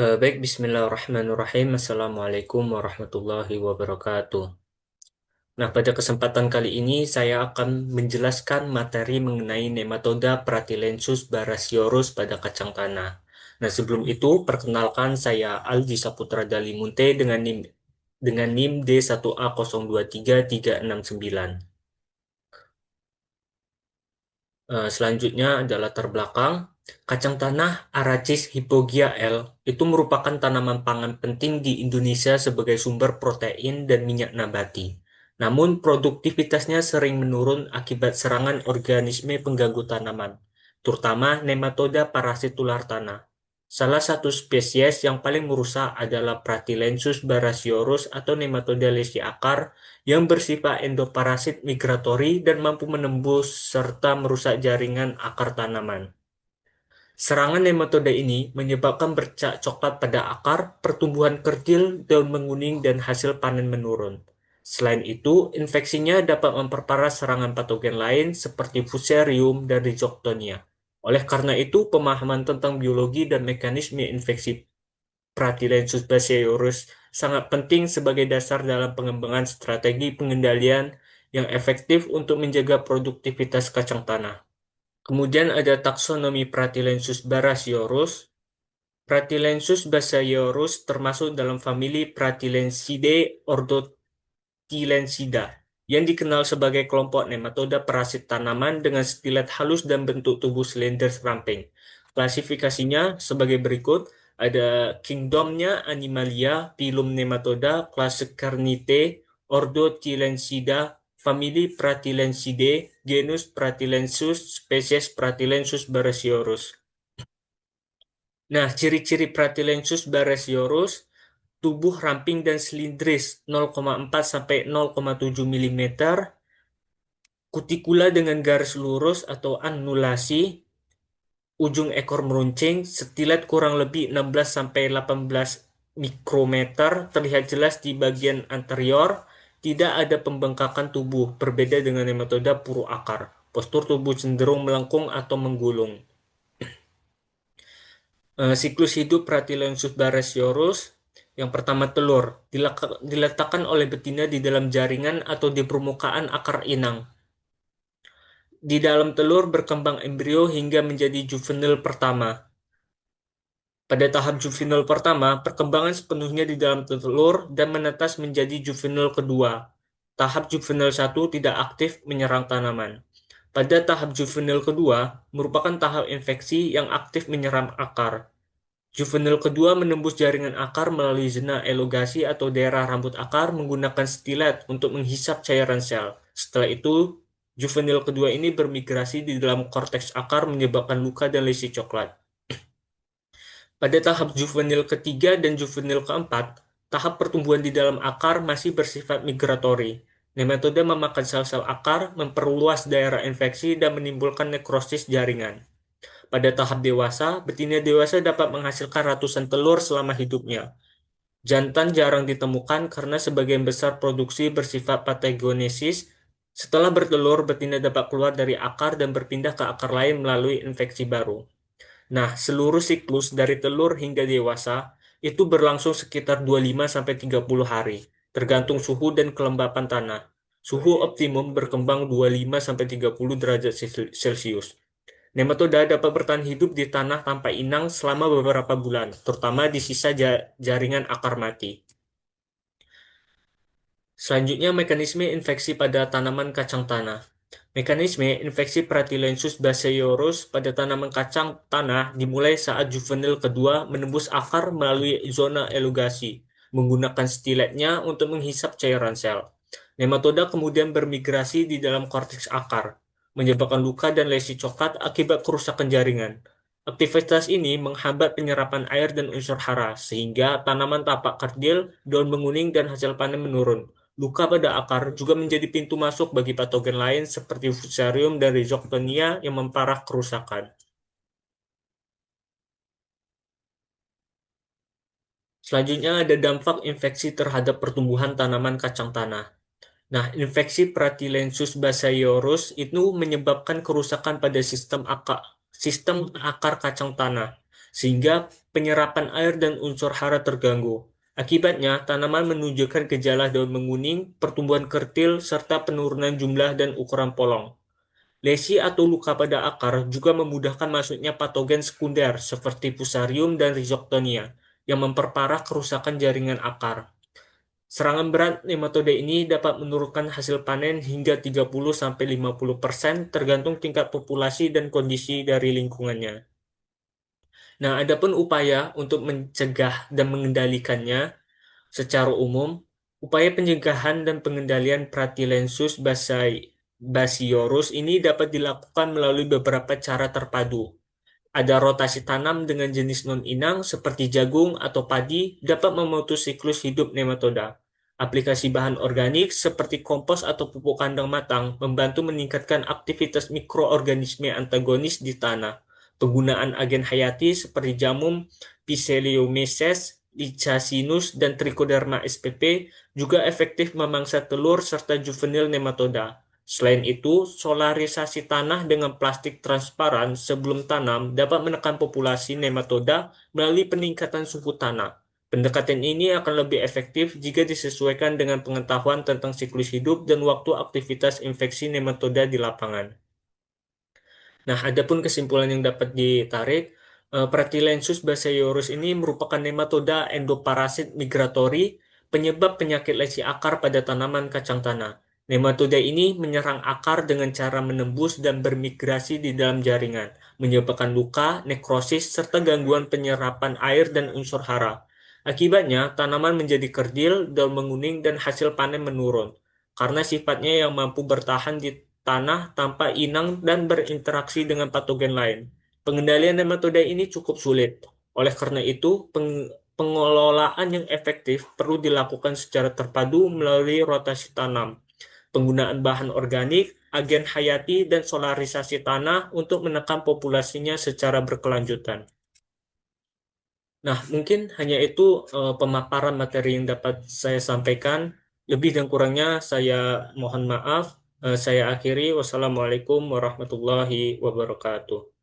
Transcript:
Baik, bismillahirrahmanirrahim. Assalamualaikum warahmatullahi wabarakatuh. Nah, pada kesempatan kali ini saya akan menjelaskan materi mengenai nematoda Pratylenchus barasiorum pada kacang tanah. Nah, sebelum itu, perkenalkan saya Aldi Saputra Dalimunte dengan NIM D1A023369. Selanjutnya adalah latar belakang. Kacang tanah Arachis hypogyea L itu merupakan tanaman pangan penting di Indonesia sebagai sumber protein dan minyak nabati. Namun produktivitasnya sering menurun akibat serangan organisme pengganggu tanaman, terutama nematoda parasit ular tanah. Salah satu spesies yang paling merusak adalah Pratylenchus barasiorum atau nematoda lesi akar yang bersifat endoparasit migratori dan mampu menembus serta merusak jaringan akar tanaman. Serangan nematode ini menyebabkan bercak coklat pada akar, pertumbuhan kerdil, daun menguning, dan hasil panen menurun. Selain itu, infeksinya dapat memperparah serangan patogen lain seperti Fusarium dan Rhizoctonia. Oleh karena itu, pemahaman tentang biologi dan mekanisme infeksi Pratylenchus barasiorum sangat penting sebagai dasar dalam pengembangan strategi pengendalian yang efektif untuk menjaga produktivitas kacang tanah. Kemudian ada taksonomi Pratylenchus barasiorum. Pratylenchus barasiorum termasuk dalam famili Pratylencidae ordo Tilensida, yang dikenal sebagai kelompok nematoda parasit tanaman dengan stilet halus dan bentuk tubuh silinder ramping. Klasifikasinya sebagai berikut, ada kingdomnya Animalia, phylum Nematoda, klase Carnithae, ordo Tilensida, famili Pratylencidae, genus Pratylenchus, spesies Pratylenchus barasiorum. Nah, ciri-ciri Pratylenchus barasiorum: tubuh ramping dan silindris 0,4 sampai 0,7 mm, kutikula dengan garis lurus atau annulasi, ujung ekor meruncing, stilet kurang lebih 16 sampai 18 mikrometer, terlihat jelas di bagian anterior, tidak ada pembengkakan tubuh, berbeda dengan nematoda puru akar. Postur tubuh cenderung melengkung atau menggulung. Siklus hidup Pratylenchus barasiorum. Yang pertama, telur diletakkan oleh betina di dalam jaringan atau di permukaan akar inang. Di dalam telur berkembang embrio hingga menjadi juvenil pertama. Pada tahap juvenil pertama, perkembangan sepenuhnya di dalam telur dan menetas menjadi juvenil kedua. Tahap juvenil 1 tidak aktif menyerang tanaman. Pada tahap juvenil kedua, merupakan tahap infeksi yang aktif menyerang akar. Juvenil kedua menembus jaringan akar melalui zona elongasi atau daerah rambut akar menggunakan stilet untuk menghisap cairan sel. Setelah itu, juvenil kedua ini bermigrasi di dalam korteks akar menyebabkan luka dan lesi coklat. Pada tahap juvenil ketiga dan juvenil keempat, tahap pertumbuhan di dalam akar masih bersifat migratori. Nematoda memakan sel-sel akar, memperluas daerah infeksi, dan menimbulkan nekrosis jaringan. Pada tahap dewasa, betina dewasa dapat menghasilkan ratusan telur selama hidupnya. Jantan jarang ditemukan karena sebagian besar produksi bersifat patogenesis. Setelah bertelur, betina dapat keluar dari akar dan berpindah ke akar lain melalui infeksi baru. Nah, seluruh siklus dari telur hingga dewasa itu berlangsung sekitar 25-30 hari, tergantung suhu dan kelembapan tanah. Suhu optimum berkembang 25-30 derajat Celcius. Nematoda dapat bertahan hidup di tanah tanpa inang selama beberapa bulan, terutama di sisa jaringan akar mati. Selanjutnya, mekanisme infeksi pada tanaman kacang tanah. Mekanisme infeksi Pratylenchus barasiorum pada tanaman kacang tanah dimulai saat juvenil kedua menembus akar melalui zona elongasi, menggunakan stiletnya untuk menghisap cairan sel. Nematoda kemudian bermigrasi di dalam korteks akar, menyebabkan luka dan lesi coklat akibat kerusakan jaringan. Aktivitas ini menghambat penyerapan air dan unsur hara, sehingga tanaman tapak kerdil, daun menguning, dan hasil panen menurun. Luka pada akar juga menjadi pintu masuk bagi patogen lain seperti Fusarium dan Rhizoctonia yang memperparah kerusakan. Selanjutnya ada dampak infeksi terhadap pertumbuhan tanaman kacang tanah. Nah, infeksi Pratylenchus barasiorum itu menyebabkan kerusakan pada sistem akar kacang tanah. sehingga penyerapan air dan unsur hara terganggu. Akibatnya, tanaman menunjukkan gejala daun menguning, pertumbuhan kertil, serta penurunan jumlah dan ukuran polong. Lesi atau luka pada akar juga memudahkan masuknya patogen sekunder seperti Fusarium dan Rhizoctonia yang memperparah kerusakan jaringan akar. Serangan berat nematode ini dapat menurunkan hasil panen hingga 30-50% tergantung tingkat populasi dan kondisi dari lingkungannya. Nah, adapun upaya untuk mencegah dan mengendalikannya secara umum, upaya pencegahan dan pengendalian Pratylensus basiorus ini dapat dilakukan melalui beberapa cara terpadu. Ada rotasi tanam dengan jenis non-inang seperti jagung atau padi dapat memutus siklus hidup nematoda. Aplikasi bahan organik seperti kompos atau pupuk kandang matang membantu meningkatkan aktivitas mikroorganisme antagonis di tanah. Penggunaan agen hayati seperti jamum, Pseudomyces, Licasinus, dan Trichoderma spp juga efektif memangsa telur serta juvenil nematoda. Selain itu, solarisasi tanah dengan plastik transparan sebelum tanam dapat menekan populasi nematoda melalui peningkatan suhu tanah. Pendekatan ini akan lebih efektif jika disesuaikan dengan pengetahuan tentang siklus hidup dan waktu aktivitas infeksi nematoda di lapangan. Nah, adapun kesimpulan yang dapat ditarik, Pratylensus basayorus ini merupakan nematoda endoparasit migratori penyebab penyakit lesi akar pada tanaman kacang tanah. Nematoda ini menyerang akar dengan cara menembus dan bermigrasi di dalam jaringan, menyebabkan luka, nekrosis, serta gangguan penyerapan air dan unsur hara. Akibatnya, tanaman menjadi kerdil, daun menguning, dan hasil panen menurun, karena sifatnya yang mampu bertahan di tanah tanpa inang dan berinteraksi dengan patogen lain. Pengendalian nematoda ini cukup sulit. Oleh karena itu, pengelolaan yang efektif perlu dilakukan secara terpadu melalui rotasi tanam, penggunaan bahan organik, agen hayati, dan solarisasi tanah untuk menekan populasinya secara berkelanjutan. Nah, mungkin hanya itu pemaparan materi yang dapat saya sampaikan. Lebih dan kurangnya saya mohon maaf. Saya akhiri. Wassalamualaikum warahmatullahi wabarakatuh.